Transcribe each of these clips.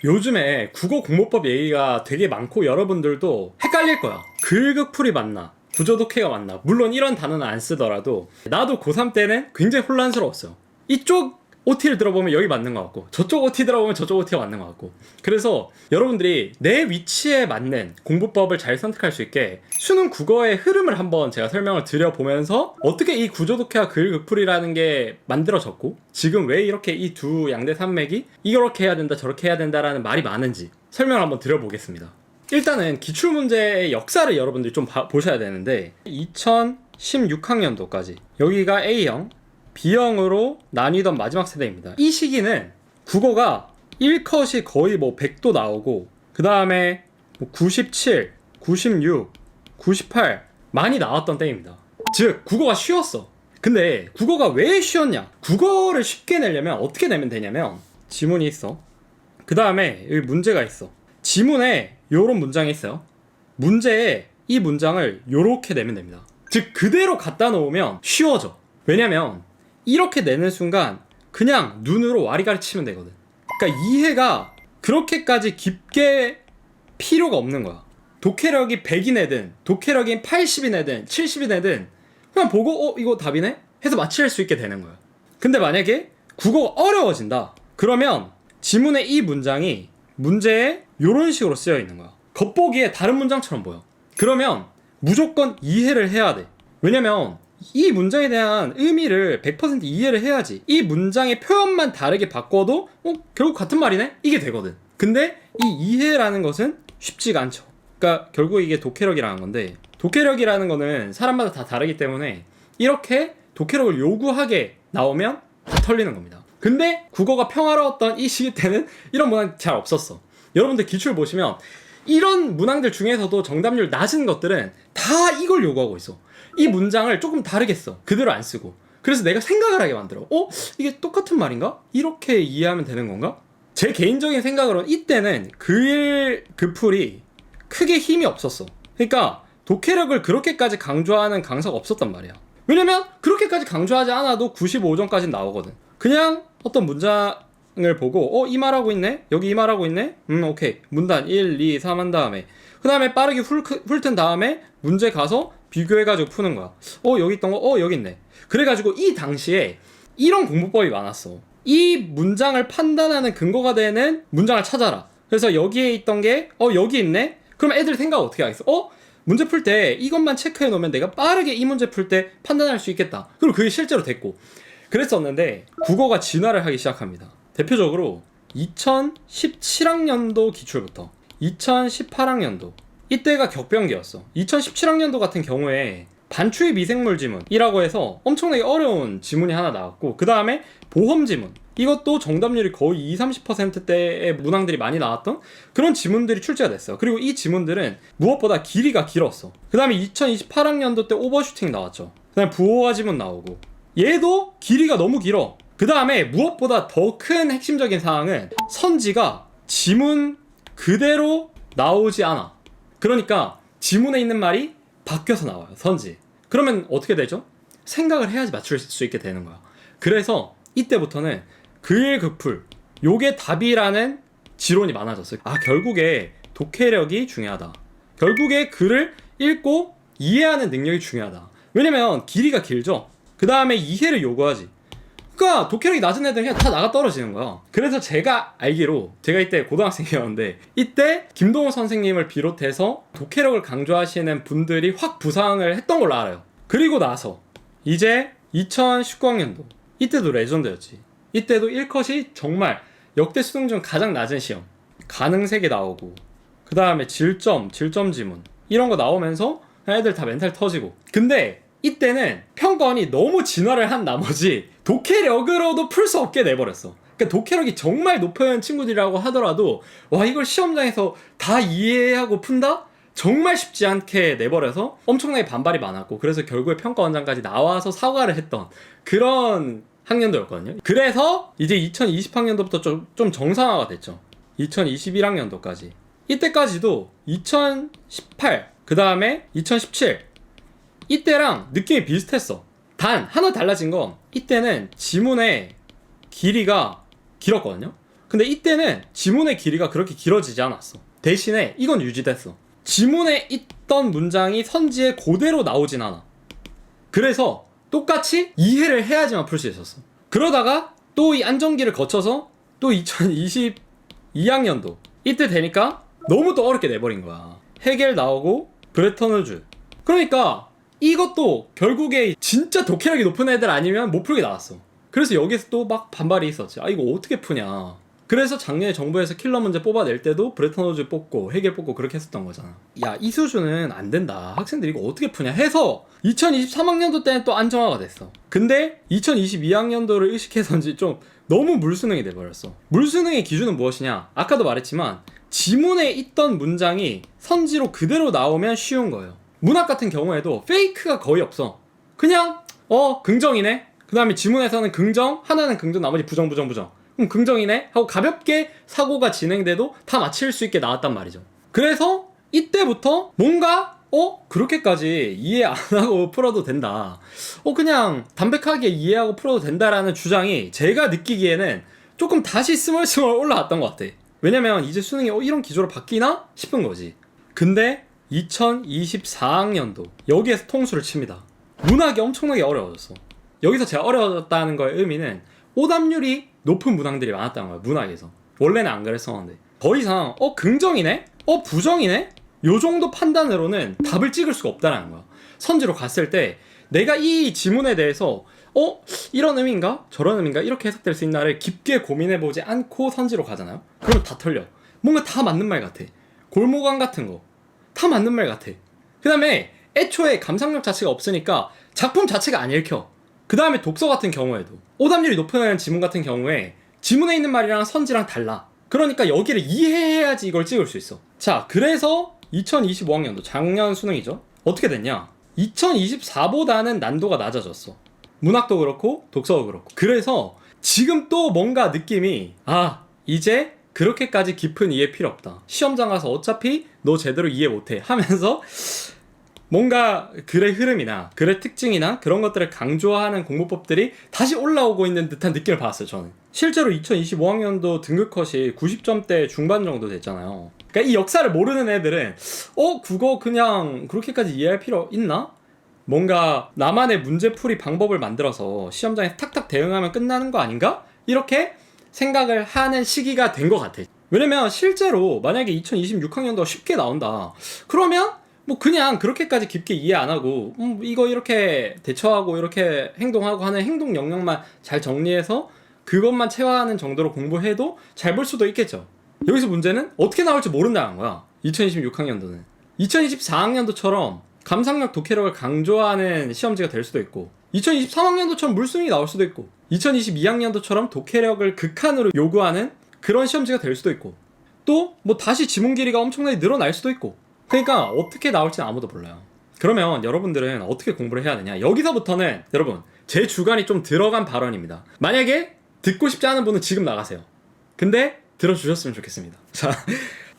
요즘에 국어 공모법 얘기가 되게 많고 여러분들도 헷갈릴 거야. 글극풀이 맞나? 구조독해가 맞나? 물론 이런 단어는 안 쓰더라도 나도 고3 때는 굉장히 혼란스러웠어요. 이쪽 OT를 들어보면 여기 맞는 것 같고 저쪽 OT 들어보면 저쪽 OT가 맞는 것 같고, 그래서 여러분들이 내 위치에 맞는 공부법을 잘 선택할 수 있게 수능 국어의 흐름을 한번 제가 설명을 드려보면서 어떻게 이 구조독해와 글극풀이라는 게 만들어졌고 지금 왜 이렇게 이 두 양대 산맥이 이렇게 해야 된다 저렇게 해야 된다라는 말이 많은지 설명을 한번 드려보겠습니다. 일단은 기출문제의 역사를 여러분들이 좀 보셔야 되는데 2016학년도까지 여기가 A형 B형으로 나뉘던 마지막 세대입니다. 이 시기는 국어가 1컷이 거의 뭐 100도 나오고 그 다음에 97, 96, 98 많이 나왔던 때입니다. 즉 국어가 쉬웠어. 근데 국어가 왜 쉬웠냐? 국어를 쉽게 내려면 어떻게 내면 되냐면 지문이 있어. 그 다음에 여기 문제가 있어. 지문에 요런 문장이 있어요. 문제에 이 문장을 요렇게 내면 됩니다. 즉 그대로 갖다 놓으면 쉬워져. 왜냐면 이렇게 내는 순간 그냥 눈으로 와리가리 치면 되거든. 그러니까 이해가 그렇게까지 깊게 필요가 없는 거야. 독해력이 100이 내든 독해력이 80이 내든 70이 내든 그냥 보고 이거 답이네? 해서 맞힐 수 있게 되는 거야. 근데 만약에 국어가 어려워진다. 그러면 지문의 이 문장이 문제에 이런 식으로 쓰여 있는 거야. 겉보기에 다른 문장처럼 보여. 그러면 무조건 이해를 해야 돼. 왜냐면 이 문장에 대한 의미를 100% 이해를 해야지 이 문장의 표현만 다르게 바꿔도 결국 같은 말이네? 이게 되거든. 근데 이 이해라는 것은 쉽지가 않죠. 그러니까 결국 이게 독해력이라는 건데, 독해력이라는 거는 사람마다 다 다르기 때문에 이렇게 독해력을 요구하게 나오면 다 털리는 겁니다. 근데 국어가 평화로웠던 이 시기 때는 이런 문항 잘 없었어. 여러분들 기출 보시면 이런 문항들 중에서도 정답률 낮은 것들은 다 이걸 요구하고 있어. 이 문장을 조금 다르게 써. 그대로 안 쓰고. 그래서 내가 생각을 하게 만들어. 이게 똑같은 말인가? 이렇게 이해하면 되는 건가? 제 개인적인 생각으로는 이때는 글극풀이 크게 힘이 없었어. 그러니까 독해력을 그렇게까지 강조하는 강사가 없었단 말이야. 왜냐면 그렇게까지 강조하지 않아도 95점까지 나오거든. 그냥 어떤 문장을 보고 이 말하고 있네? 여기 이 말하고 있네? 오케이. 문단 1, 2, 3 한 다음에 그 다음에 빠르게 훑은 다음에 문제 가서 비교해가지고 푸는 거야. 여기 있던 거 여기 있네. 그래가지고 이 당시에 이런 공부법이 많았어. 이 문장을 판단하는 근거가 되는 문장을 찾아라. 그래서 여기에 있던 게 여기 있네? 그럼 애들 생각 어떻게 하겠어? 문제 풀 때 이것만 체크해 놓으면 내가 빠르게 이 문제 풀 때 판단할 수 있겠다. 그리고 그게 실제로 됐고 그랬었는데 국어가 진화를 하기 시작합니다. 대표적으로 2017학년도 기출부터 2018학년도 이때가 격변기였어. 2017학년도 같은 경우에 반추의 미생물 지문이라고 해서 엄청나게 어려운 지문이 하나 나왔고 그 다음에 보험 지문, 이것도 정답률이 거의 20-30%대의 문항들이 많이 나왔던 그런 지문들이 출제가 됐어요. 그리고 이 지문들은 무엇보다 길이가 길었어. 그 다음에 2028학년도 때 오버슈팅 나왔죠. 그 다음에 부호화 지문 나오고 얘도 길이가 너무 길어. 그 다음에 무엇보다 더 큰 핵심적인 사항은 선지가 지문 그대로 나오지 않아. 그러니까 지문에 있는 말이 바뀌어서 나와요. 선지. 그러면 어떻게 되죠? 생각을 해야지 맞출 수 있게 되는 거야. 그래서 이때부터는 글극풀 요게 답이라는 지론이 많아졌어요. 결국에 독해력이 중요하다. 결국에 글을 읽고 이해하는 능력이 중요하다. 왜냐면 길이가 길죠. 그 다음에 이해를 요구하지. 그러니까 독해력이 낮은 애들은 그냥 다 나가 떨어지는 거야. 그래서 제가 알기로 제가 이때 고등학생이었는데 이때 김동호 선생님을 비롯해서 독해력을 강조하시는 분들이 확 부상을 했던 걸로 알아요. 그리고 나서 이제 2019학년도 이때도 레전드였지. 이때도 1컷이 정말 역대 수능 중 가장 낮은 시험, 가능 3개 나오고 그 다음에 질점 지문 이런 거 나오면서 애들 다 멘탈 터지고. 근데 이때는 평가원이 너무 진화를 한 나머지 독해력으로도 풀 수 없게 내버렸어. 그러니까 독해력이 정말 높은 친구들이라고 하더라도 와 이걸 시험장에서 다 이해하고 푼다? 정말 쉽지 않게 내버려서 엄청나게 반발이 많았고 그래서 결국에 평가원장까지 나와서 사과를 했던 그런 학년도였거든요. 그래서 이제 2020학년도부터 좀 정상화가 됐죠. 2021학년도까지 이때까지도 2018 그 다음에 2017 이때랑 느낌이 비슷했어. 단 하나 달라진 건 이때는 지문의 길이가 길었거든요. 근데 이때는 지문의 길이가 그렇게 길어지지 않았어. 대신에 이건 유지됐어. 지문에 있던 문장이 선지에 그대로 나오진 않아. 그래서 똑같이 이해를 해야지만 풀 수 있었어. 그러다가 또 이 안정기를 거쳐서 또 2022학년도 이때 되니까 너무 또 어렵게 내버린 거야. 헤겔 나오고 브레턴우즈. 그러니까 이것도 결국에 진짜 독해력이 높은 애들 아니면 못 풀게 나왔어. 그래서 여기서 또 막 반발이 있었지. 아 이거 어떻게 푸냐. 그래서 작년에 정부에서 킬러 문제 뽑아낼 때도 브레턴우즈 뽑고 헤겔 뽑고 그렇게 했었던 거잖아. 야 이 수준은 안 된다. 학생들이 이거 어떻게 푸냐 해서 2023학년도 때는 또 안정화가 됐어. 근데 2022학년도를 의식해서인지 좀 너무 물수능이 돼버렸어. 물수능의 기준은 무엇이냐? 아까도 말했지만 지문에 있던 문장이 선지로 그대로 나오면 쉬운 거예요. 문학 같은 경우에도 페이크가 거의 없어. 그냥 긍정이네. 그 다음에 지문에서는 긍정, 하나는 긍정, 나머지 부정. 그럼 긍정이네 하고 가볍게 사고가 진행돼도 다 맞힐 수 있게 나왔단 말이죠. 그래서 이때부터 뭔가 그렇게까지 이해 안 하고 풀어도 된다. 그냥 담백하게 이해하고 풀어도 된다라는 주장이 제가 느끼기에는 조금 다시 스멀스멀 올라왔던 것 같아. 왜냐면 이제 수능이 이런 기조로 바뀌나 싶은 거지. 근데 2024학년도 여기에서 통수를 칩니다. 문학이 엄청나게 어려워졌어. 여기서 제가 어려워졌다는 거의 의미는 오답률이 높은 문항들이 많았다는 거야. 문학에서 원래는 안 그랬었는데 더 이상 긍정이네? 부정이네? 요 정도 판단으로는 답을 찍을 수가 없다는 거야. 선지로 갔을 때 내가 이 지문에 대해서 이런 의미인가? 저런 의미인가? 이렇게 해석될 수 있나를 깊게 고민해보지 않고 선지로 가잖아요? 그러면 다 틀려. 뭔가 다 맞는 말 같아. 골모강 같은 거 다 맞는 말 같아. 그 다음에 애초에 감상력 자체가 없으니까 작품 자체가 안 읽혀. 그 다음에 독서 같은 경우에도 오답률이 높은 지문 같은 경우에 지문에 있는 말이랑 선지랑 달라. 그러니까 여기를 이해해야지 이걸 찍을 수 있어. 자, 그래서 2025학년도 작년 수능이죠. 어떻게 됐냐? 2024보다는 난도가 낮아졌어. 문학도 그렇고 독서도 그렇고. 그래서 지금 또 뭔가 느낌이 이제 그렇게까지 깊은 이해 필요 없다. 시험장 가서 어차피 너 제대로 이해 못해 하면서 뭔가 글의 흐름이나 글의 특징이나 그런 것들을 강조하는 공부법들이 다시 올라오고 있는 듯한 느낌을 받았어요. 저는 실제로 2025학년도 등급컷이 90점대 중반 정도 됐잖아요. 그러니까 이 역사를 모르는 애들은 그거 그냥 그렇게까지 이해할 필요 있나? 뭔가 나만의 문제풀이 방법을 만들어서 시험장에서 탁탁 대응하면 끝나는 거 아닌가? 이렇게 생각을 하는 시기가 된 것 같아. 왜냐면 실제로 만약에 2026학년도가 쉽게 나온다 그러면 뭐 그냥 그렇게까지 깊게 이해 안 하고 이거 이렇게 대처하고 이렇게 행동하고 하는 행동 영역만 잘 정리해서 그것만 체화하는 정도로 공부해도 잘 볼 수도 있겠죠. 여기서 문제는 어떻게 나올지 모른다는 거야. 2026학년도는 2024학년도처럼 감상력 독해력을 강조하는 시험지가 될 수도 있고 2023학년도처럼 물수능이 나올 수도 있고 2022학년도처럼 독해력을 극한으로 요구하는 그런 시험지가 될 수도 있고 또 뭐 다시 지문 길이가 엄청나게 늘어날 수도 있고. 그러니까 어떻게 나올지는 아무도 몰라요. 그러면 여러분들은 어떻게 공부를 해야 되냐? 여기서부터는 여러분 제 주관이 좀 들어간 발언입니다. 만약에 듣고 싶지 않은 분은 지금 나가세요. 근데 들어주셨으면 좋겠습니다. 자,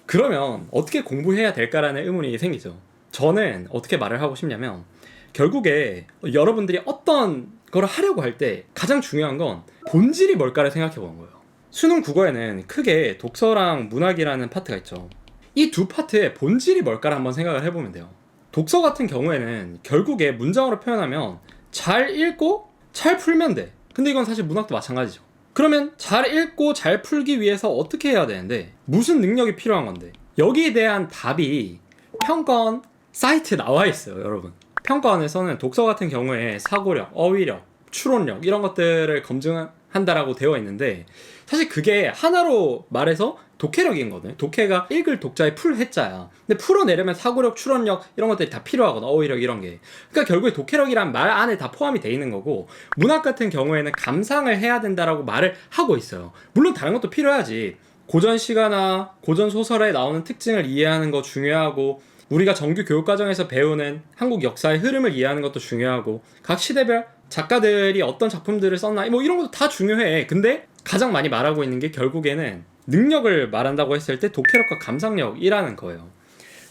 그러면 어떻게 공부해야 될까라는 의문이 생기죠. 저는 어떻게 말을 하고 싶냐면 결국에 여러분들이 어떤 걸 하려고 할 때 가장 중요한 건 본질이 뭘까를 생각해 보는 거예요. 수능 국어에는 크게 독서랑 문학이라는 파트가 있죠. 이 두 파트의 본질이 뭘까를 한번 생각을 해보면 돼요. 독서 같은 경우에는 결국에 문장으로 표현하면 잘 읽고 잘 풀면 돼. 근데 이건 사실 문학도 마찬가지죠. 그러면 잘 읽고 잘 풀기 위해서 어떻게 해야 되는데 무슨 능력이 필요한 건데 여기에 대한 답이 평가원 사이트에 나와 있어요. 여러분 평가원에서는 독서 같은 경우에 사고력, 어휘력, 추론력 이런 것들을 검증한다라고 되어 있는데 사실 그게 하나로 말해서 독해력인 거든. 독해가 읽을 독자의 풀 해자야. 근데 풀어내려면 사고력, 추론력 이런 것들이 다 필요하거든. 어휘력 이런 게. 그러니까 결국에 독해력이란 말 안에 다 포함이 돼 있는 거고 문학 같은 경우에는 감상을 해야 된다라고 말을 하고 있어요. 물론 다른 것도 필요하지. 고전 시가나 고전 소설에 나오는 특징을 이해하는 거 중요하고 우리가 정규 교육과정에서 배우는 한국 역사의 흐름을 이해하는 것도 중요하고 각 시대별 작가들이 어떤 작품들을 썼나 뭐 이런 것도 다 중요해. 근데 가장 많이 말하고 있는 게 결국에는 능력을 말한다고 했을 때 독해력과 감상력이라는 거예요.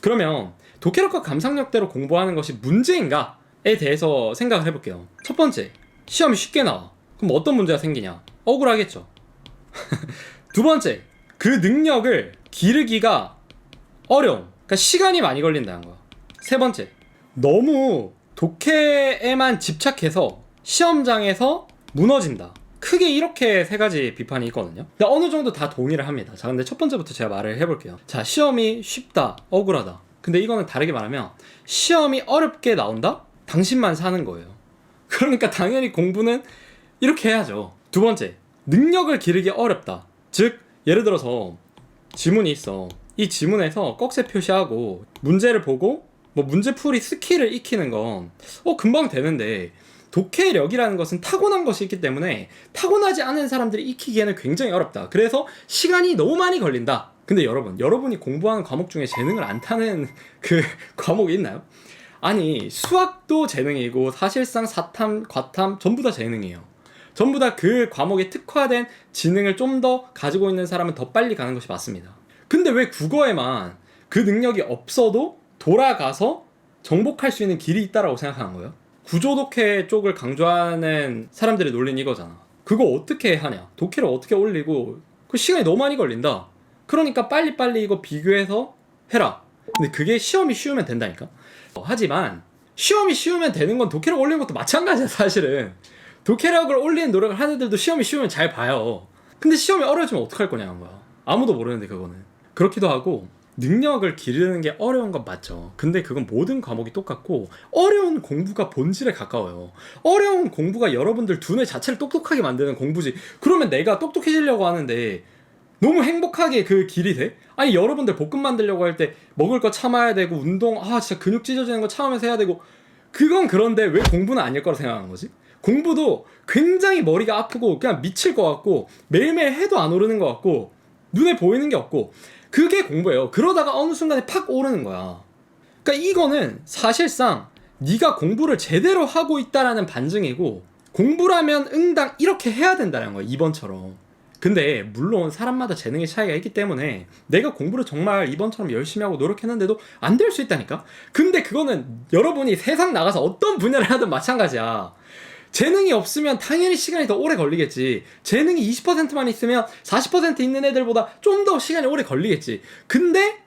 그러면 독해력과 감상력대로 공부하는 것이 문제인가에 대해서 생각을 해볼게요. 첫 번째, 시험이 쉽게 나와. 그럼 어떤 문제가 생기냐? 억울하겠죠. 두 번째, 그 능력을 기르기가 어려움. 그러니까 시간이 많이 걸린다는 거야. 세 번째, 너무 독해에만 집착해서 시험장에서 무너진다. 크게 이렇게 세 가지 비판이 있거든요. 근데 어느 정도 다 동의를 합니다. 자, 근데 첫 번째부터 제가 말을 해볼게요. 자, 시험이 쉽다, 억울하다. 근데 이거는 다르게 말하면 시험이 어렵게 나온다? 당신만 사는 거예요. 그러니까 당연히 공부는 이렇게 해야죠. 두 번째, 능력을 기르기 어렵다. 즉, 예를 들어서 지문이 있어. 이 지문에서 꺽쇠 표시하고 문제를 보고 뭐 문제풀이 스킬을 익히는 건 금방 되는데, 독해력이라는 것은 타고난 것이 있기 때문에 타고나지 않은 사람들이 익히기에는 굉장히 어렵다. 그래서 시간이 너무 많이 걸린다. 근데 여러분이 공부하는 과목 중에 재능을 안 타는 그 과목이 있나요? 아니, 수학도 재능이고 사실상 사탐, 과탐 전부 다 재능이에요. 전부 다 그 과목에 특화된 지능을 좀 더 가지고 있는 사람은 더 빨리 가는 것이 맞습니다. 근데 왜 국어에만 그 능력이 없어도 돌아가서 정복할 수 있는 길이 있다라고 생각하는 거예요? 구조독해 쪽을 강조하는 사람들의 논리는 이거잖아. 그거 어떻게 하냐? 독해를 어떻게 올리고 그 시간이 너무 많이 걸린다. 그러니까 빨리빨리 이거 비교해서 해라. 근데 그게 시험이 쉬우면 된다니까? 하지만 시험이 쉬우면 되는 건 독해력 올리는 것도 마찬가지야, 사실은. 독해력을 올리는 노력을 하는 애들도 시험이 쉬우면 잘 봐요. 근데 시험이 어려워지면 어떡할 거냐는 거야. 아무도 모르는데 그거는. 그렇기도 하고 능력을 기르는 게 어려운 건 맞죠. 근데 그건 모든 과목이 똑같고 어려운 공부가 본질에 가까워요. 어려운 공부가 여러분들 두뇌 자체를 똑똑하게 만드는 공부지. 그러면 내가 똑똑해지려고 하는데 너무 행복하게 그 길이 돼? 아니, 여러분들 볶음 만들려고 할 때 먹을 거 참아야 되고 운동 진짜 근육 찢어지는 거 참으면서 해야 되고, 그건 그런데 왜 공부는 아닐 거라 생각하는 거지? 공부도 굉장히 머리가 아프고 그냥 미칠 것 같고 매일매일 해도 안 오르는 것 같고 눈에 보이는 게 없고, 그게 공부예요. 그러다가 어느 순간에 팍 오르는 거야. 그러니까 이거는 사실상 네가 공부를 제대로 하고 있다라는 반증이고, 공부라면 응당 이렇게 해야 된다는 거야, 2번처럼. 근데 물론 사람마다 재능의 차이가 있기 때문에 내가 공부를 정말 2번처럼 열심히 하고 노력했는데도 안 될 수 있다니까? 근데 그거는 여러분이 세상 나가서 어떤 분야를 하든 마찬가지야. 재능이 없으면 당연히 시간이 더 오래 걸리겠지. 재능이 20%만 있으면 40% 있는 애들보다 좀 더 시간이 오래 걸리겠지. 근데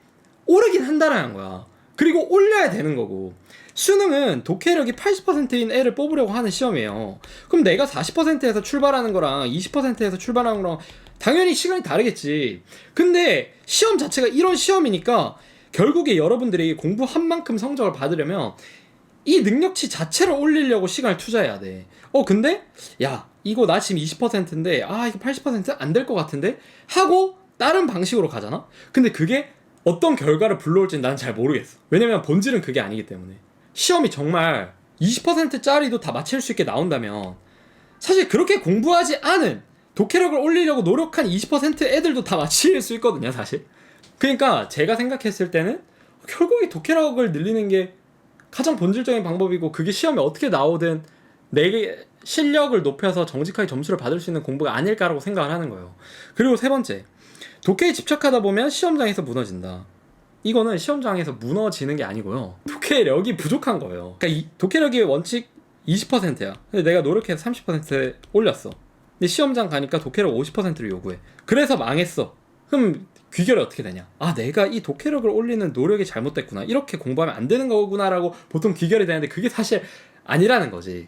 오르긴 한다라는 거야. 그리고 올려야 되는 거고. 수능은 독해력이 80%인 애를 뽑으려고 하는 시험이에요. 그럼 내가 40%에서 출발하는 거랑 20%에서 출발하는 거랑 당연히 시간이 다르겠지. 근데 시험 자체가 이런 시험이니까 결국에 여러분들이 공부한 만큼 성적을 받으려면 이 능력치 자체를 올리려고 시간을 투자해야 돼. 근데 야, 이거 나 지금 20%인데 이거 80% 안 될 것 같은데? 하고 다른 방식으로 가잖아? 근데 그게 어떤 결과를 불러올지는 난 잘 모르겠어. 왜냐면 본질은 그게 아니기 때문에. 시험이 정말 20%짜리도 다 맞힐 수 있게 나온다면 사실 그렇게 공부하지 않은 독해력을 올리려고 노력한 20% 애들도 다 맞힐 수 있거든요, 사실. 그러니까 제가 생각했을 때는 결국에 독해력을 늘리는 게 가장 본질적인 방법이고, 그게 시험에 어떻게 나오든 내 실력을 높여서 정직하게 점수를 받을 수 있는 공부가 아닐까라고 생각을 하는 거예요. 그리고 세 번째, 독해에 집착하다 보면 시험장에서 무너진다. 이거는 시험장에서 무너지는 게 아니고요, 독해력이 부족한 거예요. 그러니까 이 독해력이 원칙 20%야. 근데 내가 노력해서 30% 올렸어. 근데 시험장 가니까 독해력 50%를 요구해. 그래서 망했어. 그럼 귀결이 어떻게 되냐? 내가 이 독해력을 올리는 노력이 잘못됐구나. 이렇게 공부하면 안 되는 거구나라고 보통 귀결이 되는데, 그게 사실 아니라는 거지.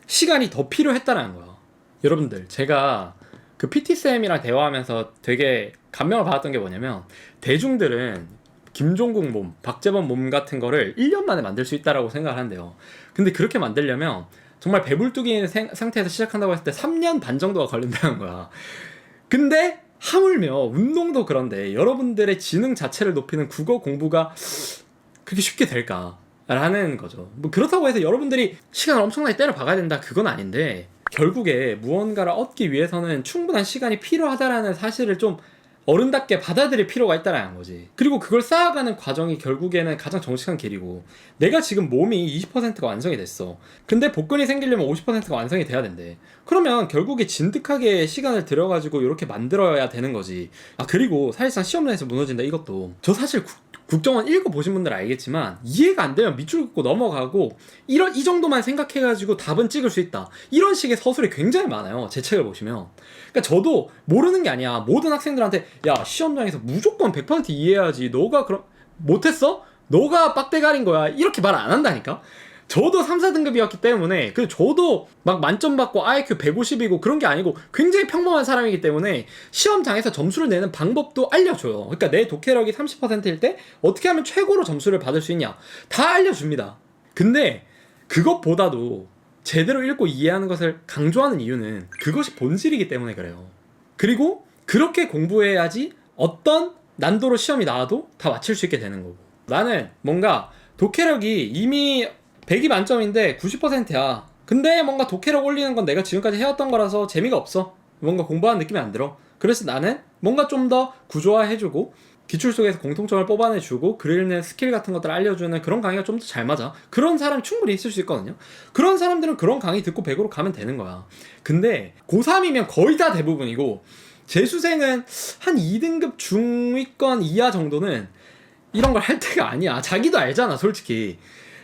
시간이 더 필요했다는 거야. 여러분들, 제가 그 PT쌤이랑 대화하면서 되게 감명을 받았던 게 뭐냐면, 대중들은 김종국 몸, 박재범 몸 같은 거를 1년 만에 만들 수 있다라고 생각을 한대요. 근데 그렇게 만들려면 정말 배불뚝인 상태에서 시작한다고 했을 때 3년 반 정도가 걸린다는 거야. 근데 하물며 운동도 그런데 여러분들의 지능 자체를 높이는 국어 공부가 그렇게 쉽게 될까? 라는 거죠. 뭐 그렇다고 해서 여러분들이 시간을 엄청나게 때려 박아야 된다, 그건 아닌데, 결국에 무언가를 얻기 위해서는 충분한 시간이 필요하다라는 사실을 좀 어른답게 받아들일 필요가 있다라는 거지. 그리고 그걸 쌓아가는 과정이 결국에는 가장 정직한 길이고, 내가 지금 몸이 20%가 완성이 됐어. 근데 복근이 생기려면 50%가 완성이 돼야 된대. 그러면 결국에 진득하게 시간을 들여가지고 이렇게 만들어야 되는 거지. 그리고 사실상 시험장에서 무너진다, 이것도 저 사실 국정원 읽어보신 분들 알겠지만 이해가 안 되면 밑줄 긋고 넘어가고 이 정도만 생각해가지고 답은 찍을 수 있다. 이런 식의 서술이 굉장히 많아요. 제 책을 보시면. 그러니까 저도 모르는 게 아니야. 모든 학생들한테 야 시험장에서 무조건 100% 이해해야지. 너가 그럼 못했어? 너가 빡대가린 거야. 이렇게 말 안 한다니까. 저도 3, 4등급이었기 때문에 저도 막 만점 받고 IQ 150이고 그런 게 아니고 굉장히 평범한 사람이기 때문에 시험장에서 점수를 내는 방법도 알려줘요. 그러니까 내 독해력이 30%일 때 어떻게 하면 최고로 점수를 받을 수 있냐 다 알려줍니다. 근데 그것보다도 제대로 읽고 이해하는 것을 강조하는 이유는 그것이 본질이기 때문에 그래요. 그리고 그렇게 공부해야지 어떤 난도로 시험이 나와도 다 맞출 수 있게 되는 거고. 나는 뭔가 독해력이 이미 100이 만점인데 90%야. 근데 뭔가 독해력 올리는 건 내가 지금까지 해왔던 거라서 재미가 없어. 뭔가 공부하는 느낌이 안 들어. 그래서 나는 뭔가 좀 더 구조화해주고 기출 속에서 공통점을 뽑아내주고 글 읽는 스킬 같은 것들을 알려주는 그런 강의가 좀 더 잘 맞아. 그런 사람이 충분히 있을 수 있거든요. 그런 사람들은 그런 강의 듣고 100으로 가면 되는 거야. 근데 고3이면 거의 다 대부분이고 재수생은 한 2등급 중위권 이하 정도는 이런 걸 할 때가 아니야. 자기도 알잖아 솔직히.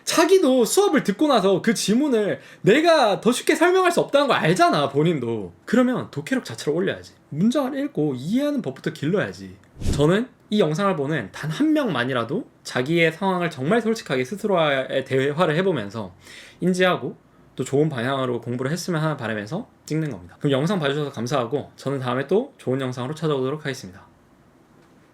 자기도 수업을 듣고 나서 그 지문을 내가 더 쉽게 설명할 수 없다는 걸 알잖아 본인도. 그러면 독해력 자체를 올려야지. 문장을 읽고 이해하는 법부터 길러야지. 저는 이 영상을 보는 단 한 명만이라도 자기의 상황을 정말 솔직하게 스스로와의 대화를 해보면서 인지하고 또 좋은 방향으로 공부를 했으면 하는 바람에서 찍는 겁니다. 그럼 영상 봐주셔서 감사하고 저는 다음에 또 좋은 영상으로 찾아오도록 하겠습니다.